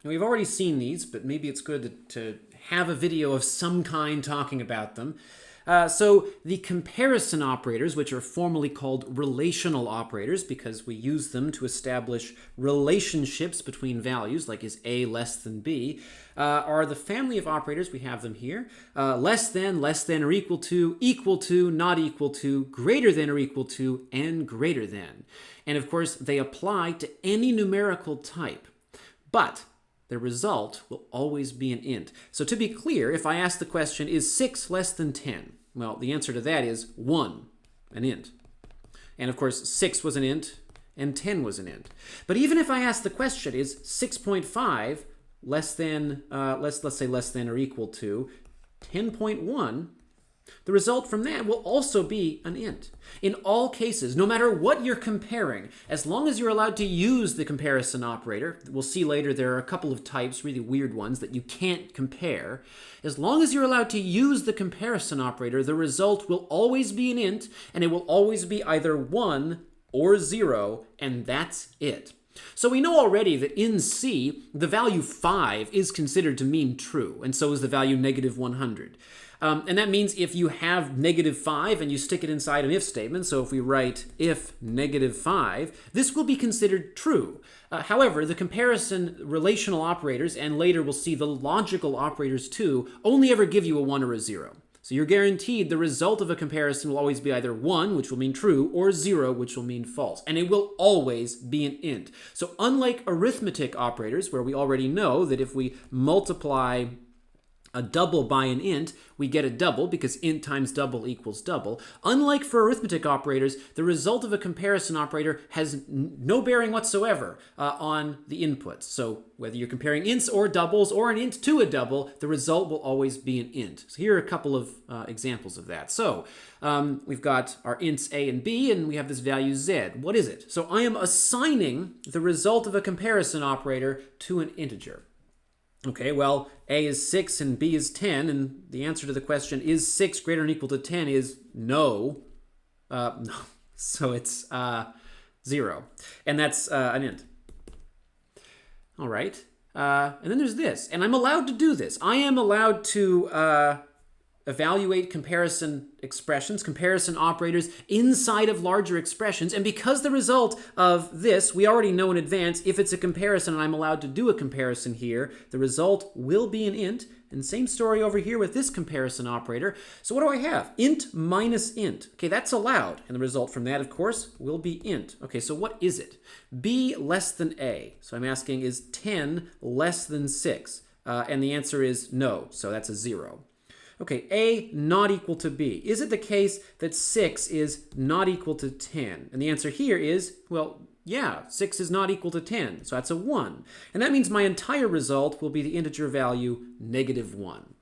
Now, we've already seen these, but maybe it's good to have a video of some kind talking about them. So the comparison operators, which are formally called relational operators because we use them to establish relationships between values, like is A less than B, are the family of operators. We have them here. Less than or equal to, not equal to, greater than or equal to, and greater than. And of course, they apply to any numerical type. But the result will always be an int. So to be clear, if I ask the question, is 6 less than 10? Well, the answer to that is 1, an int. And of course, 6 was an int, and 10 was an int. But even if I ask the question, is 6.5 less than, let's say less than or equal to 10.1, the result from that will also be an int. In all cases, no matter what you're comparing, as long as you're allowed to use the comparison operator, we'll see later there are a couple of types, really weird ones, that you can't compare. As long as you're allowed to use the comparison operator, the result will always be an int, and it will always be either 1 or 0, and that's it. So we know already that in C, the value 5 is considered to mean true, and so is the value negative 100. And that means if you have negative 5 and you stick it inside an if statement, so if we write if negative 5, this will be considered true. However, the comparison relational operators, and later we'll see the logical operators too, only ever give you a 1 or a 0. So you're guaranteed the result of a comparison will always be either 1, which will mean true, or 0, which will mean false. And it will always be an int. So unlike arithmetic operators, where we already know that if we multiply a double by an int, we get a double because int times double equals double. Unlike for arithmetic operators, the result of a comparison operator has no bearing whatsoever on the inputs. So whether you're comparing ints or doubles or an int to a double, the result will always be an int. So here are a couple of examples of that. So we've got our ints a and b, and we have this value z. What is it? So I am assigning the result of a comparison operator to an integer. Okay, well, a is 6 and b is 10, and the answer to the question, is 6 greater than or equal to 10, is no. No. So it's 0. And that's an int. All right. And then there's this. And I'm allowed to do this. I am allowed to evaluate comparison expressions, comparison operators inside of larger expressions. And because the result of this, we already know in advance, if it's a comparison and I'm allowed to do a comparison here, the result will be an int. And same story over here with this comparison operator. So what do I have? Int minus int. Okay, that's allowed. And the result from that, of course, will be int. Okay, so what is it? B less than A. So I'm asking, is 10 less than 6? And the answer is no. So that's a 0. Okay, A not equal to B. Is it the case that 6 is not equal to 10? And the answer here is, well, yeah, 6 is not equal to 10, so that's a 1. And that means my entire result will be the integer value negative 1.